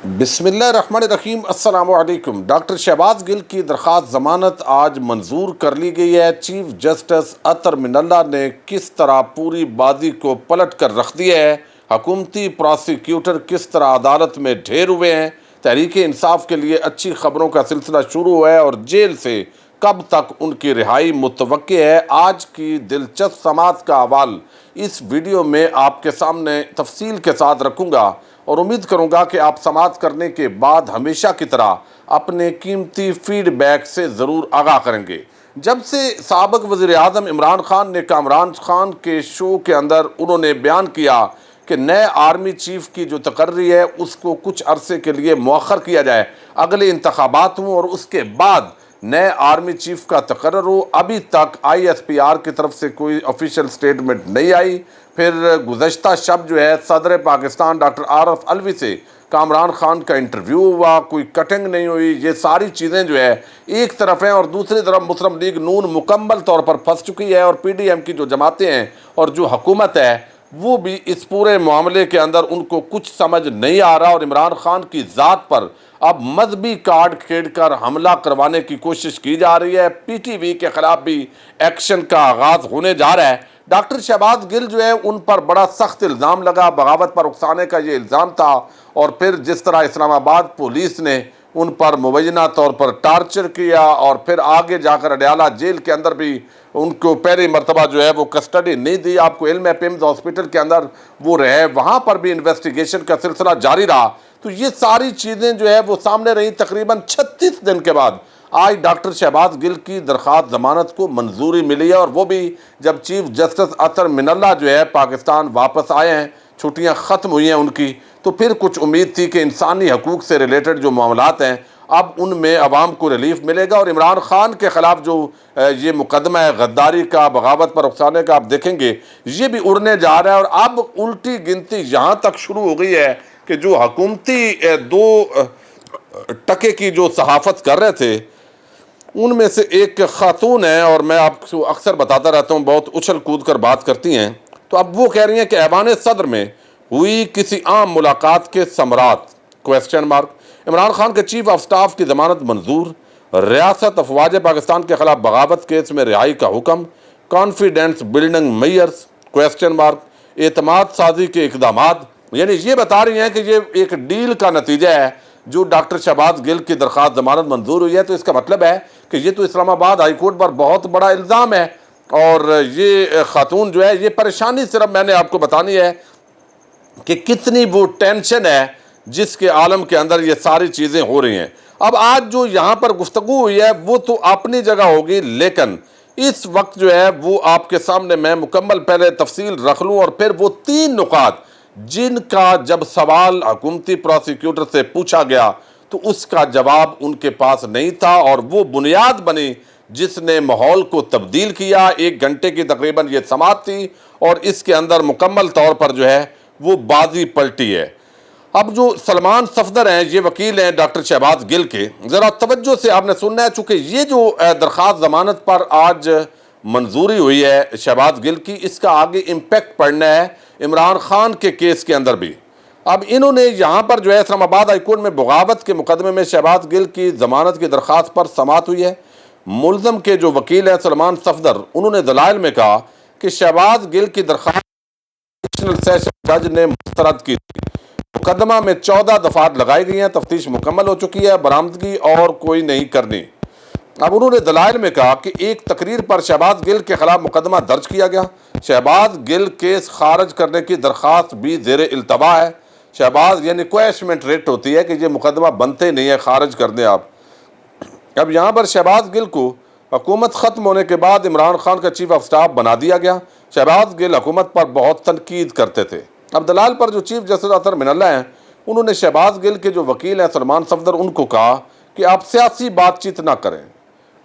بسم اللہ الرحمن الرحیم۔ السلام علیکم۔ ڈاکٹر شہباز گل کی درخواست ضمانت آج منظور کر لی گئی ہے۔ چیف جسٹس اطہر من اللہ نے کس طرح پوری بازی کو پلٹ کر رکھ دیا ہے، حکومتی پراسیکیوٹر کس طرح عدالت میں ڈھیر ہوئے ہیں، تحریک انصاف کے لیے اچھی خبروں کا سلسلہ شروع ہوا ہے اور جیل سے کب تک ان کی رہائی متوقع ہے، آج کی دلچسپ سماعت کا حوال اس ویڈیو میں آپ کے سامنے تفصیل کے ساتھ رکھوں گا اور امید کروں گا کہ آپ سماعت کرنے کے بعد ہمیشہ کی طرح اپنے قیمتی فیڈ بیک سے ضرور آگاہ کریں گے۔ جب سے سابق وزیر اعظم عمران خان نے کامران خان کے شو کے اندر انہوں نے بیان کیا کہ نئے آرمی چیف کی جو تقرری ہے اس کو کچھ عرصے کے لیے مؤخر کیا جائے، اگلے انتخابات ہوں اور اس کے بعد نئے آرمی چیف کا تقرر ہو، ابھی تک آئی ایس پی آر کی طرف سے کوئی آفیشیل سٹیٹمنٹ نہیں آئی۔ پھر گزشتہ شب جو ہے صدر پاکستان ڈاکٹر عارف علوی سے کامران خان کا انٹرویو ہوا، کوئی کٹنگ نہیں ہوئی۔ یہ ساری چیزیں جو ہے ایک طرف ہیں اور دوسری طرف مسلم لیگ نون مکمل طور پر پھنس چکی ہے اور پی ڈی ایم کی جو جماعتیں ہیں اور جو حکومت ہے وہ بھی اس پورے معاملے کے اندر ان کو کچھ سمجھ نہیں آ رہا اور عمران خان کی ذات پر اب مذہبی کارڈ کھیل کر حملہ کروانے کی کوشش کی جا رہی ہے۔ پی ٹی وی کے خلاف بھی ایکشن کا آغاز ہونے جا رہا ہے۔ ڈاکٹر شہباز گل جو ہے ان پر بڑا سخت الزام لگا، بغاوت پر اکسانے کا یہ الزام تھا، اور پھر جس طرح اسلام آباد پولیس نے ان پر مبینہ طور پر ٹارچر کیا اور پھر آگے جا کر اڈیالہ جیل کے اندر بھی ان کو پہلی مرتبہ جو ہے وہ کسٹڈی نہیں دی۔ آپ کو علم ہے پیمز ہاسپٹل کے اندر وہ رہے، وہاں پر بھی انویسٹیگیشن کا سلسلہ جاری رہا۔ تو یہ ساری چیزیں جو ہے وہ سامنے رہیں۔ تقریباً 36 دن کے بعد آج ڈاکٹر شہباز گل کی درخواست ضمانت کو منظوری ملی ہے، اور وہ بھی جب چیف جسٹس اطہر من اللہ جو ہے پاکستان واپس آئے ہیں، چھٹیاں ختم ہوئی ہیں ان کی، تو پھر کچھ امید تھی کہ انسانی حقوق سے ریلیٹڈ جو معاملات ہیں اب ان میں عوام کو ریلیف ملے گا، اور عمران خان کے خلاف جو یہ مقدمہ ہے غداری کا، بغاوت پر اکسانے کا، آپ دیکھیں گے یہ بھی اڑنے جا رہا ہے۔ اور اب الٹی گنتی یہاں تک شروع ہو گئی ہے کہ جو حکومتی 2% کی جو صحافت کر رہے تھے ان میں سے ایک خاتون ہیں، اور میں آپ کو اکثر بتاتا رہتا ہوں بہت اچھل کود کر بات کرتی ہیں، تو اب وہ کہہ رہی ہیں کہ ایوان صدر میں ہوئی کسی عام ملاقات کے ثمرات عمران خان کے چیف آف سٹاف کی ضمانت منظور، ریاست افواج پاکستان کے خلاف بغاوت کیس میں رہائی کا حکم، کانفیڈنس بلڈنگ میئرز اعتماد سازی کے اقدامات، یعنی یہ بتا رہی ہیں کہ یہ ایک ڈیل کا نتیجہ ہے جو ڈاکٹر شہباز گل کی درخواست ضمانت منظور ہوئی ہے۔ تو اس کا مطلب ہے کہ یہ تو اسلام آباد ہائی کورٹ پر بہت بڑا الزام ہے، اور یہ خاتون جو ہے یہ پریشانی صرف میں نے آپ کو بتانی ہے کہ کتنی وہ ٹینشن ہے جس کے عالم کے اندر یہ ساری چیزیں ہو رہی ہیں۔ اب آج جو یہاں پر گفتگو ہوئی ہے وہ تو اپنی جگہ ہوگی، لیکن اس وقت جو ہے وہ آپ کے سامنے میں مکمل پہلے تفصیل رکھ لوں، اور پھر وہ 3 نکات جن کا جب سوال حکومتی پراسیکیوٹر سے پوچھا گیا تو اس کا جواب ان کے پاس نہیں تھا، اور وہ بنیاد بنی جس نے ماحول کو تبدیل کیا۔ 1 گھنٹے کی تقریباً یہ سماعت تھی اور اس کے اندر مکمل طور پر جو ہے وہ بازی پلٹی ہے۔ اب جو سلمان صفدر ہیں یہ وکیل ہیں ڈاکٹر شہباز گل کے، ذرا توجہ سے آپ نے سننا ہے، چونکہ یہ جو درخواست ضمانت پر آج منظوری ہوئی ہے شہباز گل کی، اس کا آگے امپیکٹ پڑنا ہے عمران خان کے کیس کے اندر بھی۔ اب انہوں نے یہاں پر جو ہے اسلام آباد ہائی کورٹ میں بغاوت کے مقدمے میں شہباز گل کی ضمانت کی درخواست پر سماعت ہوئی ہے۔ ملزم کے جو وکیل ہیں سلمان صفدر، انہوں نے دلائل میں کہا کہ شہباز گل کی درخواست ایڈیشنل سیشن جج نے مسترد کی تھی۔ مقدمہ میں 14 دفعات لگائی گئی ہیں، تفتیش مکمل ہو چکی ہے، برآمدگی اور کوئی نہیں کرنی۔ اب انہوں نے دلائل میں کہا کہ ایک تقریر پر شہباز گل کے خلاف مقدمہ درج کیا گیا، شہباز گل کیس خارج کرنے کی درخواست بھی زیر التوا ہے۔ شہباز یعنی کویشمنٹ ریٹ ہوتی ہے کہ یہ مقدمہ بنتے نہیں ہے، خارج کر دیں آپ۔ اب یہاں پر شہباز گل کو حکومت ختم ہونے کے بعد عمران خان کا چیف آف سٹاف بنا دیا گیا۔ شہباز گل حکومت پر بہت تنقید کرتے تھے۔ اب دلال پر جو چیف جسٹس اطہر من اللہ ہیں، انہوں نے شہباز گل کے جو وکیل ہیں سلمان صفدر، ان کو کہا کہ آپ سیاسی بات چیت نہ کریں،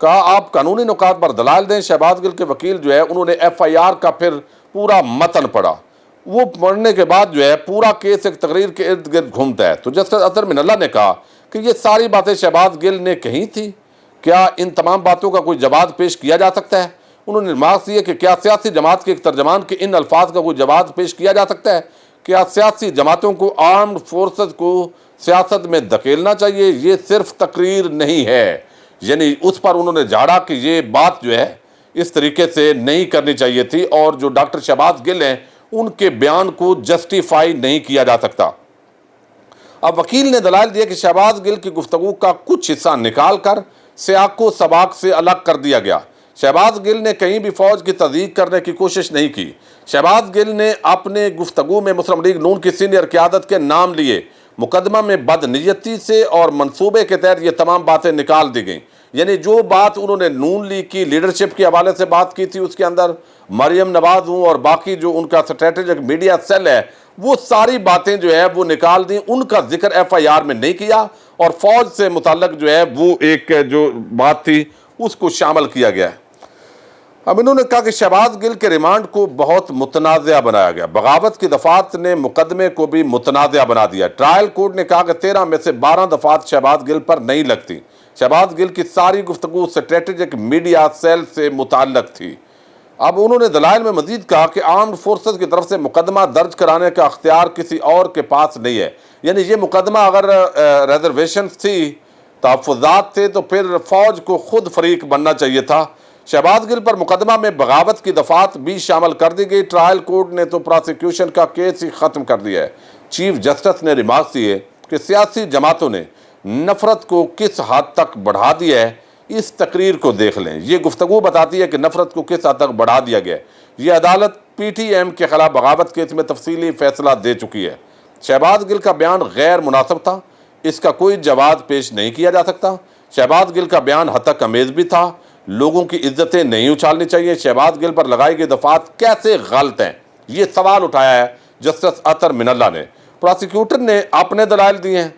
کہا آپ قانونی نکات پر دلائل دیں۔ شہباز گل کے وکیل جو ہے انہوں نے ایف آئی آر کا پھر پورا متن پڑھا، وہ پڑھنے کے بعد جو ہے پورا کیس ایک تقریر کے ارد گرد گھومتا ہے۔ تو جسٹس اطہر من اللہ نے کہا کہ یہ ساری باتیں شہباز گل نے کہی تھی، کیا ان تمام باتوں کا کوئی جواز پیش کیا جا سکتا ہے؟ انہوں نے ریمارکس دیے کہ کیا سیاسی جماعت کے ایک ترجمان کے ان الفاظ کا کوئی جواز پیش کیا جا سکتا ہے؟ کیا سیاسی جماعتوں کو آرمڈ فورسز کو سیاست میں دھکیلنا چاہیے؟ یہ صرف تقریر نہیں ہے، یعنی اس پر انہوں نے جھاڑا کہ یہ بات جو ہے اس طریقے سے نہیں کرنی چاہیے تھی، اور جو ڈاکٹر شہباز گل ہیں ان کے بیان کو جسٹیفائی نہیں کیا جا سکتا۔ اب وکیل نے دلائل دیا کہ شہباز گل کی گفتگو کا کچھ حصہ نکال کر سیاق و سباق سے الگ کر دیا گیا۔ شہباز گل نے کہیں بھی فوج کی تصدیق کرنے کی کوشش نہیں کی۔ شہباز گل نے اپنے گفتگو میں مسلم لیگ نون کی سینئر قیادت کے نام لیے۔ مقدمہ میں بدنیتی سے اور منصوبے کے تحت یہ تمام باتیں نکال دی گئیں، یعنی جو بات انہوں نے نون لیگ کی لیڈرشپ کے حوالے سے بات کی تھی، اس کے اندر مریم نواز ہوں اور باقی جو ان کا اسٹریٹجک میڈیا سیل ہے، وہ ساری باتیں جو ہے وہ نکال دیں، ان کا ذکر ایف آئی آر میں نہیں کیا، اور فوج سے متعلق جو ہے وہ ایک جو بات تھی اس کو شامل کیا گیا ہے۔ اب انہوں نے کہا کہ شہباز گل کے ریمانڈ کو بہت متنازع بنایا گیا۔ بغاوت کی دفعات نے مقدمے کو بھی متنازع بنا دیا۔ ٹرائل کورٹ نے کہا کہ 13 میں سے 12 دفعات شہباز گل پر نہیں لگتی۔ شہباز گل کی ساری گفتگو اسٹریٹجک میڈیا سیل سے متعلق تھی۔ اب انہوں نے دلائل میں مزید کہا کہ آرمڈ فورسز کی طرف سے مقدمہ درج کرانے کا اختیار کسی اور کے پاس نہیں ہے، یعنی یہ مقدمہ اگر ریزرویشنز تھی، تحفظات تھے، تو پھر فوج کو خود فریق بننا چاہیے تھا۔ شہباز گل پر مقدمہ میں بغاوت کی دفعات بھی شامل کر دی گئی۔ ٹرائل کورٹ نے تو پراسیکیوشن کا کیس ہی ختم کر دیا ہے۔ چیف جسٹس نے ریمارکس دیے کہ سیاسی جماعتوں نے نفرت کو کس حد تک بڑھا دیا ہے، اس تقریر کو دیکھ لیں۔ یہ گفتگو بتاتی ہے کہ نفرت کو کس حد تک بڑھا دیا گیا ہے۔ یہ عدالت پی ٹی ایم کے خلاف بغاوت کیس میں تفصیلی فیصلہ دے چکی ہے۔ شہباز گل کا بیان غیر مناسب تھا، اس کا کوئی جواز پیش نہیں کیا جا سکتا۔ شہباز گل کا بیان ہتک امیز بھی تھا۔ لوگوں کی عزتیں نہیں اچھالنی چاہیے۔ شہباز گل پر لگائی گئی دفعات کیسے غلط ہیں، یہ سوال اٹھایا ہے جسٹس اطہر من اللہ نے۔ پراسیکیوٹر نے اپنے دلائل دیے ہیں۔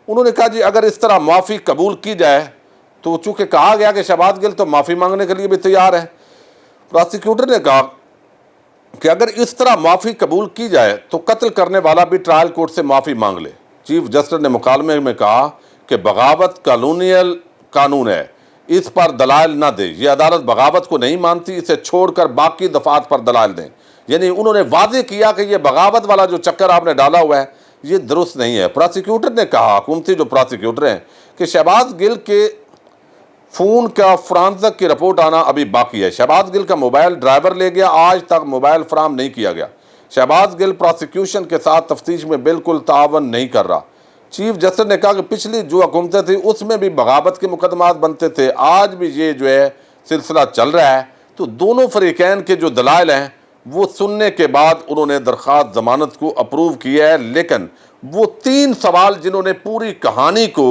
انہوں نے کہا جی اگر اس طرح معافی قبول کی جائے تو چونکہ کہا گیا کہ شہباز گل تو معافی مانگنے کے لیے بھی تیار ہے، پراسیکیوٹر نے کہا کہ اگر اس طرح معافی قبول کی جائے تو قتل کرنے والا بھی ٹرائل کورٹ سے معافی مانگ لے۔ چیف جسٹس نے مکالمے میں کہا کہ بغاوت کالونیل قانون ہے، اس پر دلائل نہ دے۔ یہ عدالت بغاوت کو نہیں مانتی، اسے چھوڑ کر باقی دفعات پر دلائل دیں۔ یعنی انہوں نے واضح کیا کہ یہ بغاوت والا جو چکر آپ نے ڈالا ہوا ہے یہ درست نہیں ہے۔ پراسیکیوٹر نے کہا، حکومتی جو پراسیکیوٹر ہیں، کہ شہباز گل کے فون کا فرانزک کی رپورٹ آنا ابھی باقی ہے۔ شہباز گل کا موبائل ڈرائیور لے گیا، آج تک موبائل فراہم نہیں کیا گیا۔ شہباز گل پراسیکیوشن کے ساتھ تفتیش میں بالکل تعاون نہیں کر رہا۔ چیف جسٹس نے کہا کہ پچھلی جو حکومتیں تھیں اس میں بھی بغاوت کے مقدمات بنتے تھے، آج بھی یہ جو ہے سلسلہ چل رہا ہے۔ تو دونوں فریقین کے جو دلائل ہیں وہ سننے کے بعد انہوں نے درخواست ضمانت کو اپروو کیا ہے، لیکن وہ 3 سوال جنہوں نے پوری کہانی کو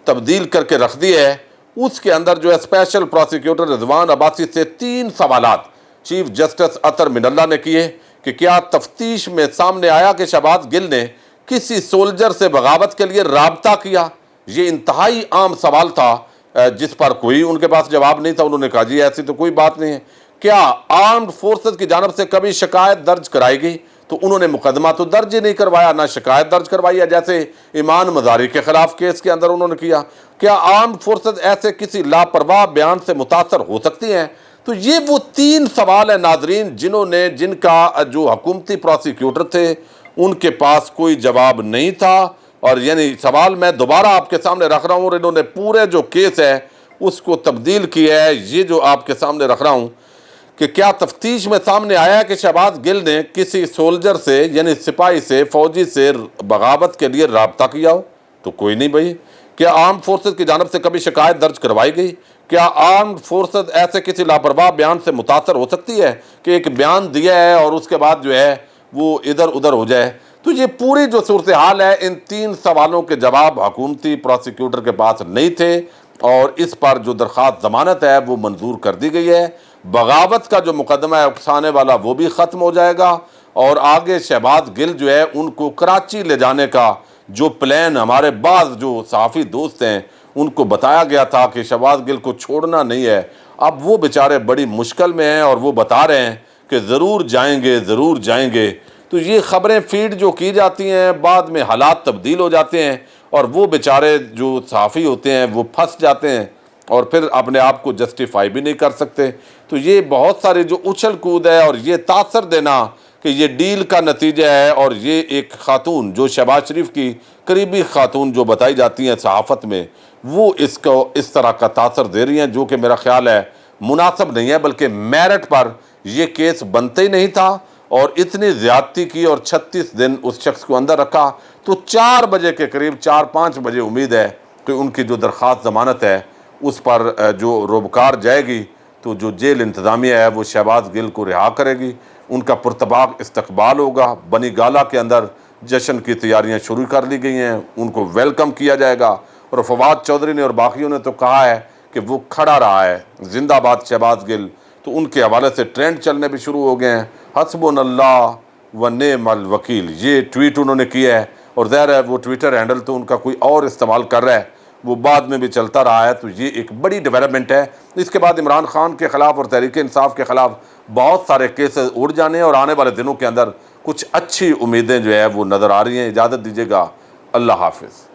تبدیل کر کے رکھ دی ہے، اس کے اندر جو ہے اسپیشل پراسیکیوٹر رضوان عباسی سے 3 سوالات چیف جسٹس اطہر من اللہ نے کیے کہ کیا تفتیش میں سامنے آیا کہ شہباز گل نے کسی سولجر سے بغاوت کے لیے رابطہ کیا؟ یہ انتہائی عام سوال تھا جس پر کوئی ان کے پاس جواب نہیں تھا۔ انہوں نے کہا جی ایسی تو کوئی بات نہیں ہے۔ کیا آرمڈ فورسز کی جانب سے کبھی شکایت درج کرائی گئی؟ تو انہوں نے مقدمہ تو درج ہی نہیں کروایا، نہ شکایت درج کروائی ہے، جیسے ایمان مزاری کے خلاف کیس کے اندر انہوں نے کیا۔ کیا آرمڈ فورسز ایسے کسی لاپرواہ بیان سے متاثر ہو سکتی ہیں؟ تو یہ وہ 3 سوال ہیں ناظرین جن کا جو حکومتی پراسیکیوٹر تھے ان کے پاس کوئی جواب نہیں تھا، اور یعنی سوال میں دوبارہ آپ کے سامنے رکھ رہا ہوں، اور انہوں نے پورے جو کیس ہے اس کو تبدیل کیا ہے۔ یہ جو آپ کے سامنے رکھ رہا ہوں کہ کیا تفتیش میں سامنے آیا ہے کہ شہباز گل نے کسی سولجر سے یعنی سپاہی سے، فوجی سے بغاوت کے لیے رابطہ کیا ہو؟ تو کوئی نہیں بھائی۔ کیا آرمڈ فورسز کی جانب سے کبھی شکایت درج کروائی گئی؟ کیا آرمڈ فورسز ایسے کسی لاپرواہ بیان سے متاثر ہو سکتی ہے کہ ایک بیان دیا ہے اور اس کے بعد جو ہے وہ ادھر ادھر ہو جائے؟ تو یہ پوری جو صورتحال ہے، ان 3 سوالوں کے جواب حکومتی پراسیکیوٹر کے پاس نہیں تھے، اور اس پر جو درخواست ضمانت ہے وہ منظور کر دی گئی ہے۔ بغاوت کا جو مقدمہ ہے اکسانے والا وہ بھی ختم ہو جائے گا، اور آگے شہباز گل جو ہے ان کو کراچی لے جانے کا جو پلان ہمارے بعض جو صحافی دوست ہیں ان کو بتایا گیا تھا کہ شہباز گل کو چھوڑنا نہیں ہے، اب وہ بیچارے بڑی مشکل میں ہیں، اور وہ بتا رہے ہیں کہ ضرور جائیں گے، ضرور جائیں گے۔ تو یہ خبریں فیڈ جو کی جاتی ہیں، بعد میں حالات تبدیل ہو جاتے ہیں، اور وہ بیچارے جو صحافی ہوتے ہیں وہ پھنس جاتے ہیں، اور پھر اپنے آپ کو جسٹیفائی بھی نہیں کر سکتے۔ تو یہ بہت سارے جو اچھل کود ہے اور یہ تاثر دینا کہ یہ ڈیل کا نتیجہ ہے، اور یہ ایک خاتون جو شہباز شریف کی قریبی خاتون جو بتائی جاتی ہیں صحافت میں، وہ اس کو اس طرح کا تاثر دے رہی ہیں، جو کہ میرا خیال ہے مناسب نہیں ہے، بلکہ میرٹ پر یہ کیس بنتے ہی نہیں تھا، اور اتنی زیادتی کی اور 36 دن اس شخص کو اندر رکھا۔ تو 4 بجے کے قریب 4-5 بجے امید ہے کہ ان کی جو درخواست ضمانت ہے اس پر جو روبکار جائے گی، تو جو جیل انتظامیہ ہے وہ شہباز گل کو رہا کرے گی، ان کا پرتپاک استقبال ہوگا۔ بنی گالہ کے اندر جشن کی تیاریاں شروع کر لی گئی ہیں، ان کو ویلکم کیا جائے گا، اور فواد چودھری نے اور باقیوں نے تو کہا ہے کہ وہ کھڑا رہا ہے، زندہ باد شہباز گل۔ تو ان کے حوالے سے ٹرینڈ چلنے بھی شروع ہو گئے ہیں، حسبنا اللہ و نعم الوکیل، یہ ٹویٹ انہوں نے کیا ہے، اور ظاہر ہے وہ ٹویٹر ہینڈل تو ان کا کوئی اور استعمال کر رہا ہے، وہ بعد میں بھی چلتا رہا ہے۔ تو یہ ایک بڑی ڈیولپمنٹ ہے۔ اس کے بعد عمران خان کے خلاف اور تحریک انصاف کے خلاف بہت سارے کیسز اڑ جانے ہیں، اور آنے والے دنوں کے اندر کچھ اچھی امیدیں جو ہے وہ نظر آ رہی ہیں۔ اجازت دیجیے گا، اللہ حافظ۔